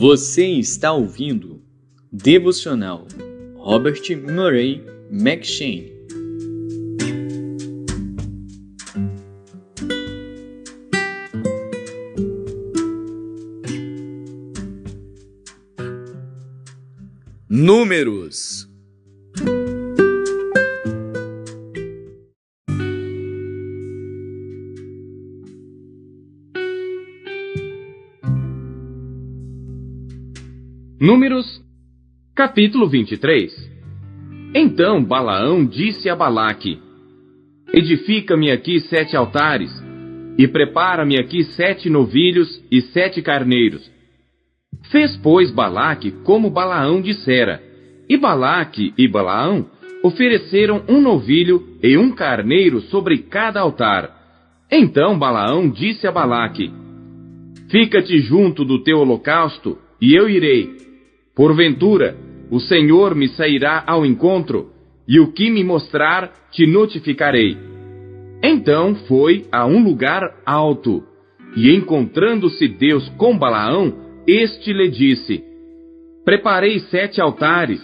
Você está ouvindo Devocional Robert Murray M'Cheyne. Números. Números, capítulo 23. Então Balaão disse a Balaque: Edifica-me aqui 7 altares, e prepara-me aqui 7 novilhos e 7 carneiros. Fez, pois, Balaque como Balaão dissera, e Balaque e Balaão ofereceram um novilho e um carneiro sobre cada altar. Então Balaão disse a Balaque: Fica-te junto do teu holocausto, e eu irei. Porventura, o Senhor me sairá ao encontro, e o que me mostrar te notificarei. Então foi a um lugar alto, e encontrando-se Deus com Balaão, este lhe disse: Preparei 7 altares,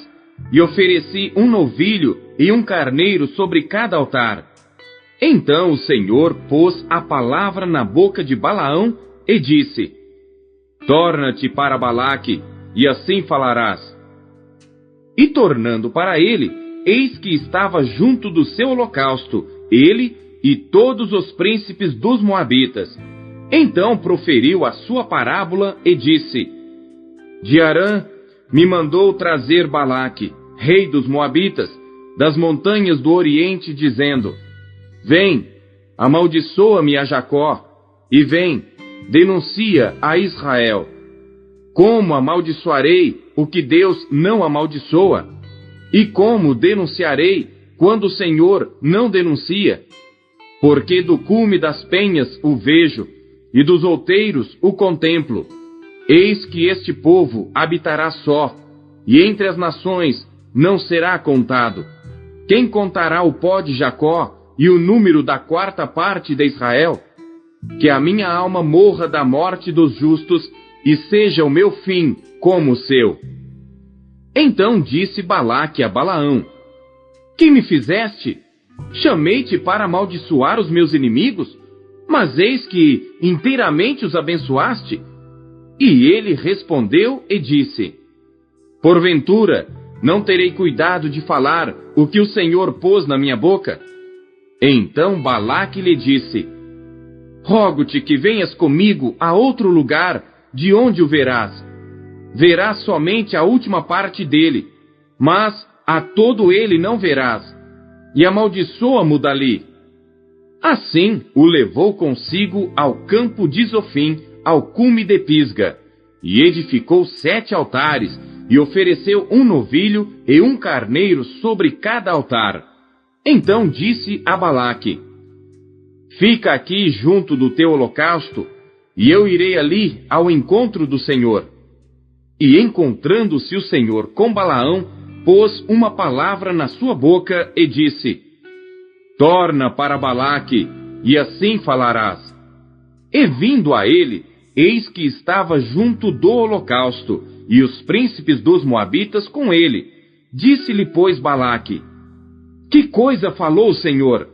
e ofereci um novilho e um carneiro sobre cada altar. Então o Senhor pôs a palavra na boca de Balaão e disse: Torna-te para Balaque, e assim falarás. E tornando para ele, eis que estava junto do seu holocausto, ele e todos os príncipes dos Moabitas. Então proferiu a sua parábola e disse: De Arã me mandou trazer Balaque, rei dos Moabitas, das montanhas do Oriente, dizendo: Vem, amaldiçoa-me a Jacó, e vem, denuncia a Israel. Como amaldiçoarei o que Deus não amaldiçoa? E como denunciarei quando o Senhor não denuncia? Porque do cume das penhas o vejo, e dos outeiros o contemplo. Eis que este povo habitará só, e entre as nações não será contado. Quem contará o pó de Jacó e o número da 4ª parte de Israel? Que a minha alma morra da morte dos justos, e seja o meu fim como o seu. Então disse Balaque a Balaão: Que me fizeste? Chamei-te para amaldiçoar os meus inimigos, mas eis que inteiramente os abençoaste. E ele respondeu e disse: Porventura, não terei cuidado de falar o que o Senhor pôs na minha boca? Então Balaque lhe disse: Rogo-te que venhas comigo a outro lugar, de onde o verás. Verás somente a última parte dele, mas a todo ele não verás, e amaldiçoa-mo dali. Assim o levou consigo ao campo de Zofim, ao cume de Pisga, e edificou 7 altares, e ofereceu um novilho e um carneiro sobre cada altar. Então disse a Balaque: Fica aqui junto do teu holocausto, e eu irei ali ao encontro do Senhor. E encontrando-se o Senhor com Balaão, pôs uma palavra na sua boca e disse: Torna para Balaque, e assim falarás. E vindo a ele, eis que estava junto do holocausto, e os príncipes dos Moabitas com ele. Disse-lhe, pois, Balaque: Que coisa falou o Senhor?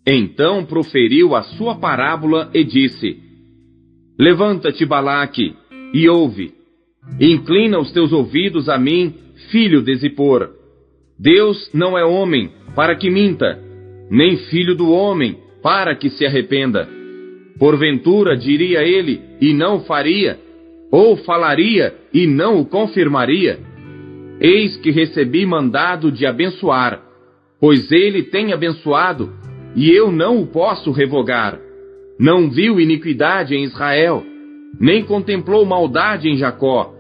Então proferiu a sua parábola e disse: Levanta-te, Balaque, e ouve. Inclina os teus ouvidos a mim, filho de Zippor. Deus não é homem, para que minta, nem filho do homem, para que se arrependa. Porventura diria ele, e não o faria, ou falaria, e não o confirmaria? Eis que recebi mandado de abençoar, pois ele tem abençoado, e eu não o posso revogar. Não viu iniquidade em Israel, nem contemplou maldade em Jacó.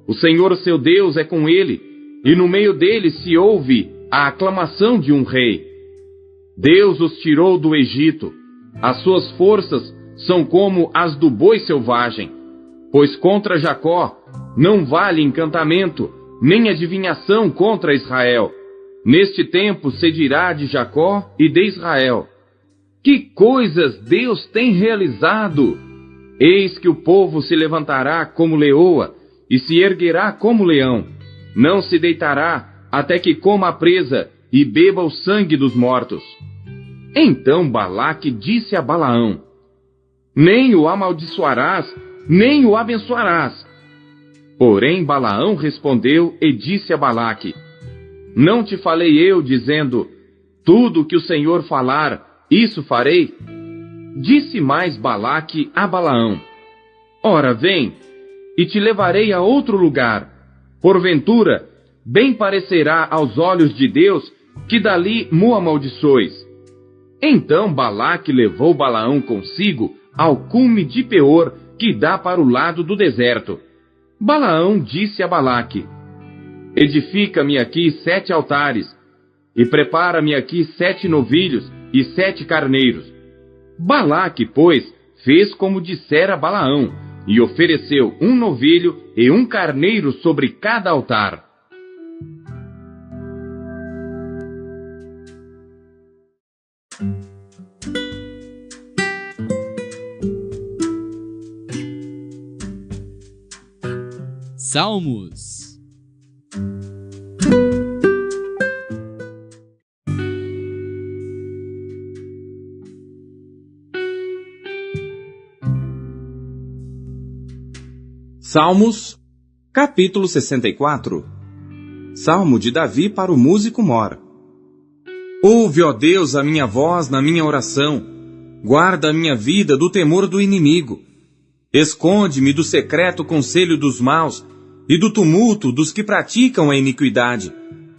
O Senhor seu Deus é com ele, e no meio dele se ouve a aclamação de um rei. Deus os tirou do Egito, as suas forças são como as do boi selvagem. Pois contra Jacó não vale encantamento, nem adivinhação contra Israel. Neste tempo se dirá de Jacó e de Israel: Que coisas Deus tem realizado! Eis que o povo se levantará como leoa, e se erguerá como leão. Não se deitará até que coma a presa e beba o sangue dos mortos. Então Balaque disse a Balaão: nem o amaldiçoarás, nem o abençoarás. Porém Balaão respondeu e disse a Balaque: não te falei eu, dizendo, tudo que o Senhor falar, isso farei? Disse mais Balaque a Balaão: ora, vem, e te levarei a outro lugar. Porventura, bem parecerá aos olhos de Deus que dali mo amaldiçoes. Então Balaque levou Balaão consigo ao cume de Peor, que dá para o lado do deserto. Balaão disse a Balaque: edifica-me aqui 7 altares, e prepara-me aqui 7 novilhos e 7 carneiros. Balaque, pois, fez como dissera Balaão, e ofereceu 1 novilho e 1 carneiro sobre cada altar. Salmos. Salmos, capítulo 64. Salmo de Davi para o músico mor. Ouve, ó Deus, a minha voz na minha oração. Guarda a minha vida do temor do inimigo. Esconde-me do secreto conselho dos maus e do tumulto dos que praticam a iniquidade,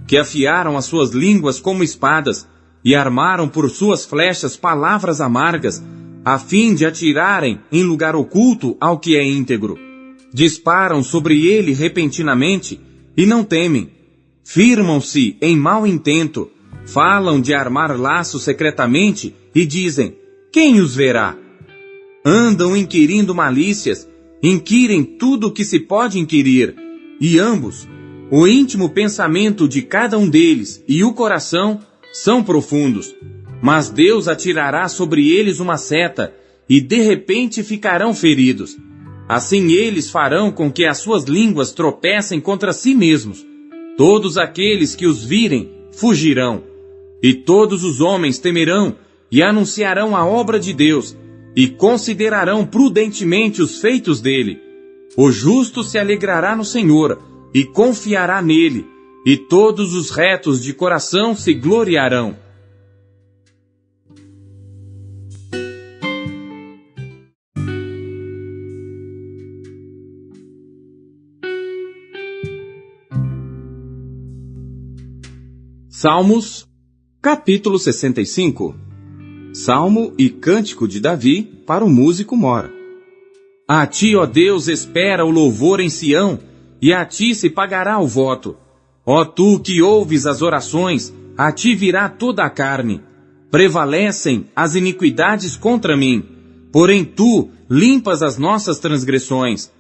que afiaram as suas línguas como espadas e armaram por suas flechas palavras amargas, a fim de atirarem em lugar oculto ao que é íntegro. Disparam sobre ele repentinamente e não temem. Firmam-se em mau intento, falam de armar laços secretamente e dizem: quem os verá? Andam inquirindo malícias, inquirem tudo o que se pode inquirir, e ambos, o íntimo pensamento de cada um deles e o coração, são profundos. Mas Deus atirará sobre eles uma seta, e de repente ficarão feridos. Assim eles farão com que as suas línguas tropecem contra si mesmos. Todos aqueles que os virem fugirão, e todos os homens temerão e anunciarão a obra de Deus, e considerarão prudentemente os feitos dele. O justo se alegrará no Senhor, e confiará nele, e todos os retos de coração se gloriarão. Salmos, capítulo 65. Salmo e cântico de Davi para o músico mor. A ti, ó Deus, espera o louvor em Sião, e a ti se pagará o voto. Ó tu que ouves as orações, a ti virá toda a carne. Prevalecem as iniquidades contra mim, porém tu limpas as nossas transgressões.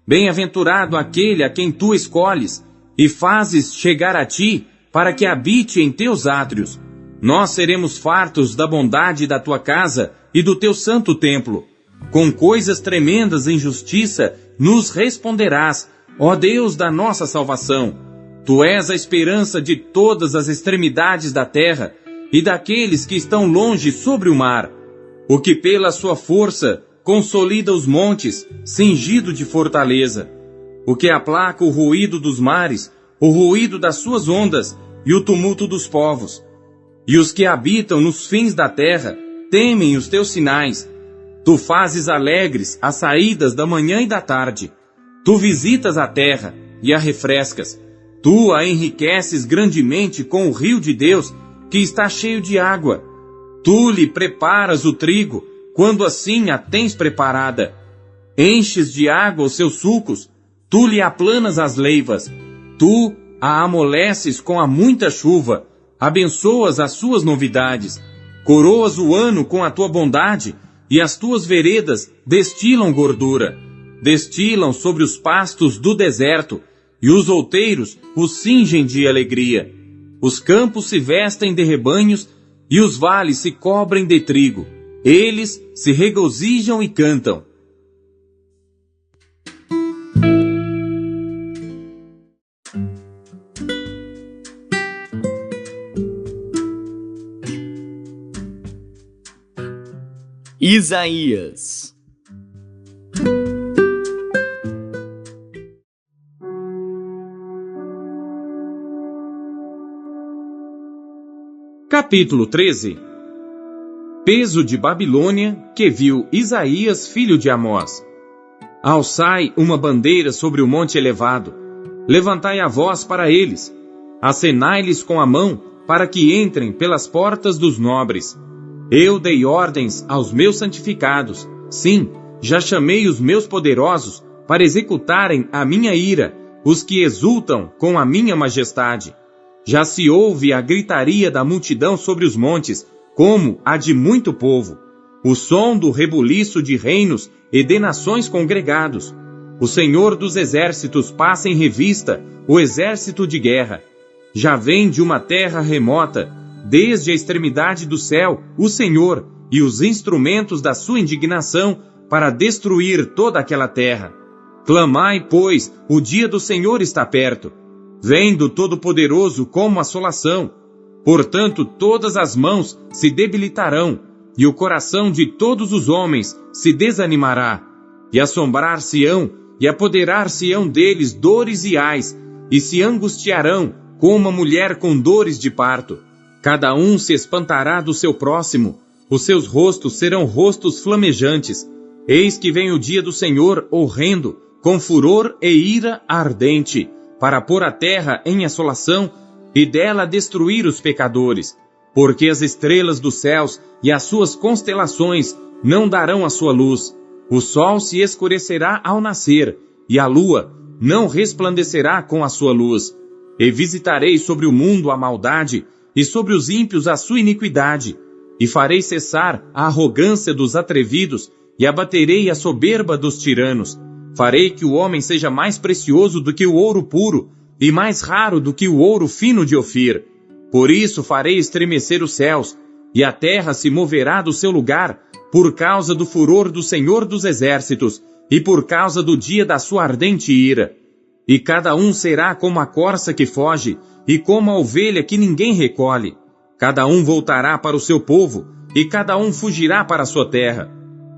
Bem-aventurado aquele a quem tu escolhes, e fazes chegar a ti, para que habite em teus átrios. Nós seremos fartos da bondade da tua casa e do teu santo templo. Com coisas tremendas em justiça nos responderás, ó Deus da nossa salvação. Tu és a esperança de todas as extremidades da terra e daqueles que estão longe sobre o mar. O que pela sua força consolida os montes, cingido de fortaleza. O que aplaca o ruído dos mares, o ruído das suas ondas e o tumulto dos povos. E os que habitam nos fins da terra temem os teus sinais. Tu fazes alegres as saídas da manhã e da tarde. Tu visitas a terra e a refrescas. Tu a enriqueces grandemente com o rio de Deus, que está cheio de água. Tu lhe preparas o trigo, quando assim a tens preparada. Enches de água os seus sulcos, tu lhe aplanas as leivas. Tu a amoleces com a muita chuva, abençoas as suas novidades, coroas o ano com a tua bondade, e as tuas veredas destilam gordura, destilam sobre os pastos do deserto, e os outeiros os cingem de alegria. Os campos se vestem de rebanhos, e os vales se cobrem de trigo. Eles se regozijam e cantam. Isaías. Capítulo 13. Peso de Babilônia que viu Isaías, filho de Amós. Alçai uma bandeira sobre o monte elevado, levantai a voz para eles, acenai-lhes com a mão, para que entrem pelas portas dos nobres. Eu dei ordens aos meus santificados, sim, já chamei os meus poderosos para executarem a minha ira, os que exultam com a minha majestade. Já se ouve a gritaria da multidão sobre os montes, como a de muito povo, o som do rebuliço de reinos e de nações congregados. O Senhor dos exércitos passa em revista o exército de guerra. Já vem de uma terra remota, desde a extremidade do céu, o Senhor e os instrumentos da sua indignação para destruir toda aquela terra. Clamai, pois, o dia do Senhor está perto. Vem do Todo-Poderoso como assolação. Portanto, todas as mãos se debilitarão, e o coração de todos os homens se desanimará. E assombrar-se-ão, e apoderar-se-ão deles dores e ais, e se angustiarão como uma mulher com dores de parto. Cada um se espantará do seu próximo, os seus rostos serão rostos flamejantes. Eis que vem o dia do Senhor horrendo, com furor e ira ardente, para pôr a terra em assolação e dela destruir os pecadores. Porque as estrelas dos céus e as suas constelações não darão a sua luz. O sol se escurecerá ao nascer, e a lua não resplandecerá com a sua luz. E visitarei sobre o mundo a maldade, e sobre os ímpios a sua iniquidade. E farei cessar a arrogância dos atrevidos, e abaterei a soberba dos tiranos. Farei que o homem seja mais precioso do que o ouro puro, e mais raro do que o ouro fino de Ofir. Por isso farei estremecer os céus, e a terra se moverá do seu lugar, por causa do furor do Senhor dos exércitos, e por causa do dia da sua ardente ira. E cada um será como a corça que foge, e como a ovelha que ninguém recolhe. Cada um voltará para o seu povo, e cada um fugirá para a sua terra.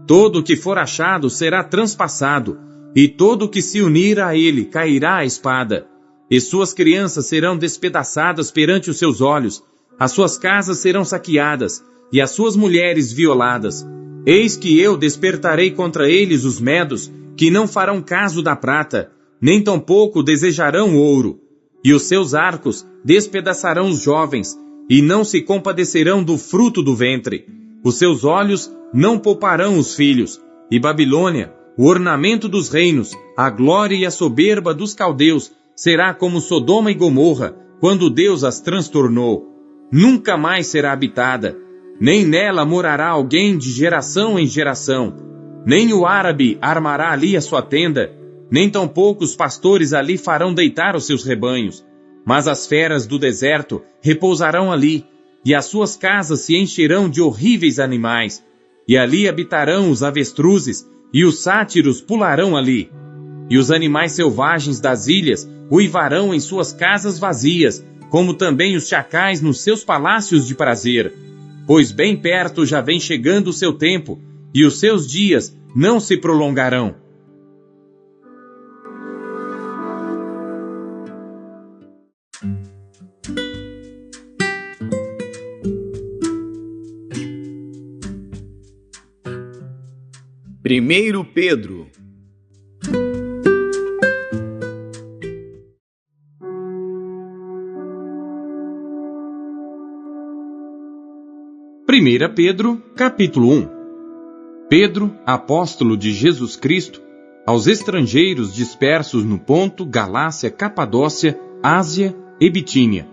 Todo o que for achado será transpassado, e todo o que se unir a ele cairá à espada. E suas crianças serão despedaçadas perante os seus olhos, as suas casas serão saqueadas, e as suas mulheres violadas. Eis que eu despertarei contra eles os medos, que não farão caso da prata, nem tampouco desejarão ouro. E os seus arcos despedaçarão os jovens, e não se compadecerão do fruto do ventre. Os seus olhos não pouparão os filhos. E Babilônia, o ornamento dos reinos, a glória e a soberba dos caldeus, será como Sodoma e Gomorra, quando Deus as transtornou. Nunca mais será habitada, nem nela morará alguém de geração em geração. Nem o árabe armará ali a sua tenda, nem tampouco os pastores ali farão deitar os seus rebanhos. Mas as feras do deserto repousarão ali, e as suas casas se encherão de horríveis animais. E ali habitarão os avestruzes, e os sátiros pularão ali. E os animais selvagens das ilhas uivarão em suas casas vazias, como também os chacais nos seus palácios de prazer. Pois bem perto já vem chegando o seu tempo, e os seus dias não se prolongarão. Primeiro Pedro. Primeira Pedro, capítulo 1. Pedro, apóstolo de Jesus Cristo, aos estrangeiros dispersos no Ponto, Galácia, Capadócia, Ásia e Bitínia,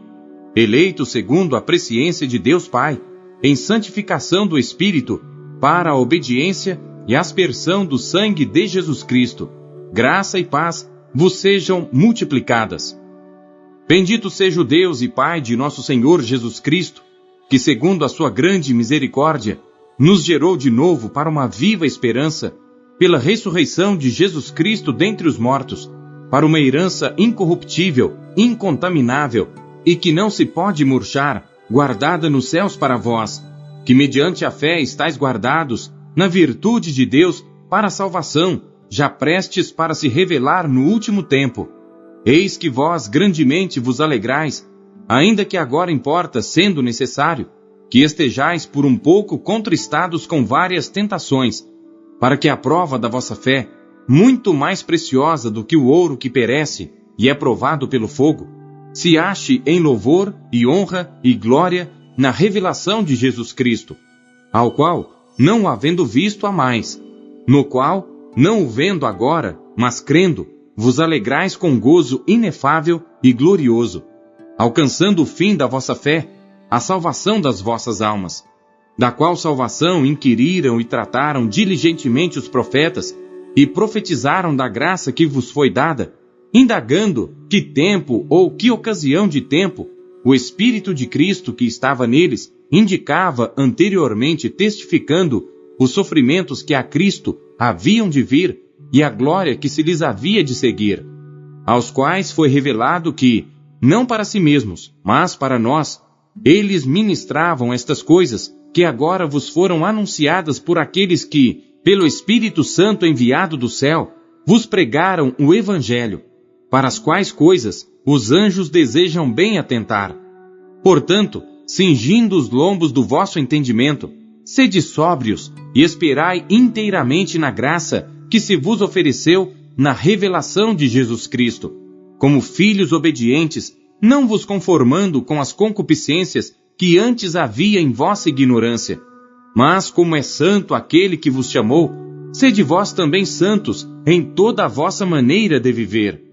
eleitos segundo a presciência de Deus Pai, em santificação do Espírito, para a obediência e aspersão do sangue de Jesus Cristo, graça e paz vos sejam multiplicadas. Bendito seja o Deus e Pai de nosso Senhor Jesus Cristo, que segundo a sua grande misericórdia, nos gerou de novo para uma viva esperança, pela ressurreição de Jesus Cristo dentre os mortos, para uma herança incorruptível, incontaminável, e que não se pode murchar, guardada nos céus para vós, que mediante a fé estáis guardados na virtude de Deus para a salvação, já prestes para se revelar no último tempo. Eis que vós grandemente vos alegrais, ainda que agora importa, sendo necessário, que estejais por um pouco contristados com várias tentações, para que a prova da vossa fé, muito mais preciosa do que o ouro que perece e é provado pelo fogo, se ache em louvor e honra e glória na revelação de Jesus Cristo, ao qual, não o havendo visto há mais, no qual, não o vendo agora, mas crendo, vos alegrais com gozo inefável e glorioso, alcançando o fim da vossa fé, a salvação das vossas almas, da qual salvação inquiriram e trataram diligentemente os profetas, e profetizaram da graça que vos foi dada, indagando que tempo ou que ocasião de tempo o Espírito de Cristo que estava neles indicava anteriormente, testificando os sofrimentos que a Cristo haviam de vir e a glória que se lhes havia de seguir, aos quais foi revelado que, não para si mesmos, mas para nós, eles ministravam estas coisas que agora vos foram anunciadas por aqueles que, pelo Espírito Santo enviado do céu, vos pregaram o Evangelho, para as quais coisas os anjos desejam bem atentar. Portanto, cingindo os lombos do vosso entendimento, sede sóbrios e esperai inteiramente na graça que se vos ofereceu na revelação de Jesus Cristo, como filhos obedientes, não vos conformando com as concupiscências que antes havia em vossa ignorância. Mas como é santo aquele que vos chamou, sede vós também santos em toda a vossa maneira de viver.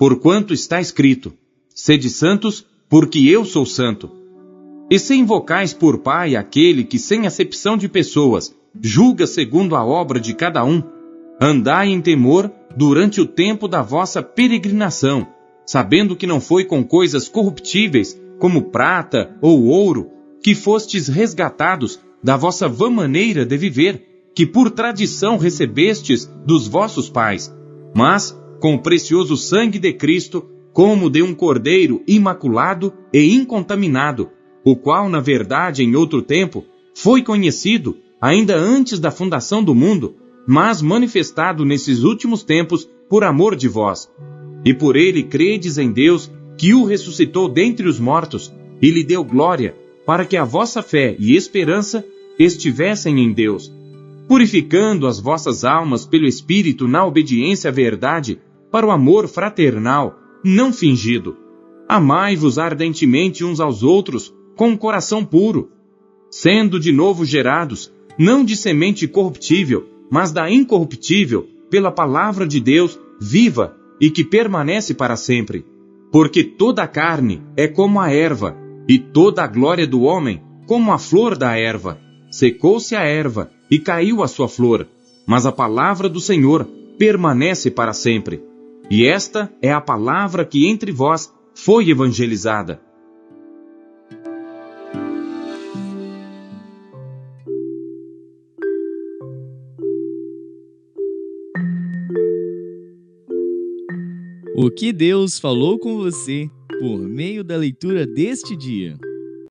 Porquanto está escrito, sede santos, porque eu sou santo. E se invocais por Pai aquele que, sem acepção de pessoas, julga segundo a obra de cada um, andai em temor durante o tempo da vossa peregrinação, sabendo que não foi com coisas corruptíveis, como prata ou ouro, que fostes resgatados da vossa vã maneira de viver, que por tradição recebestes dos vossos pais, mas com o precioso sangue de Cristo, como de um cordeiro imaculado e incontaminado, o qual, na verdade, em outro tempo, foi conhecido, ainda antes da fundação do mundo, mas manifestado nesses últimos tempos por amor de vós. E por ele credes em Deus, que o ressuscitou dentre os mortos, e lhe deu glória, para que a vossa fé e esperança estivessem em Deus, purificando as vossas almas pelo Espírito na obediência à verdade, para o amor fraternal, não fingido. Amai-vos ardentemente uns aos outros, com um coração puro, sendo de novo gerados, não de semente corruptível, mas da incorruptível, pela palavra de Deus viva e que permanece para sempre. Porque toda a carne é como a erva, e toda a glória do homem como a flor da erva. Secou-se a erva e caiu a sua flor, mas a palavra do Senhor permanece para sempre. E esta é a palavra que entre vós foi evangelizada. O que Deus falou com você por meio da leitura deste dia?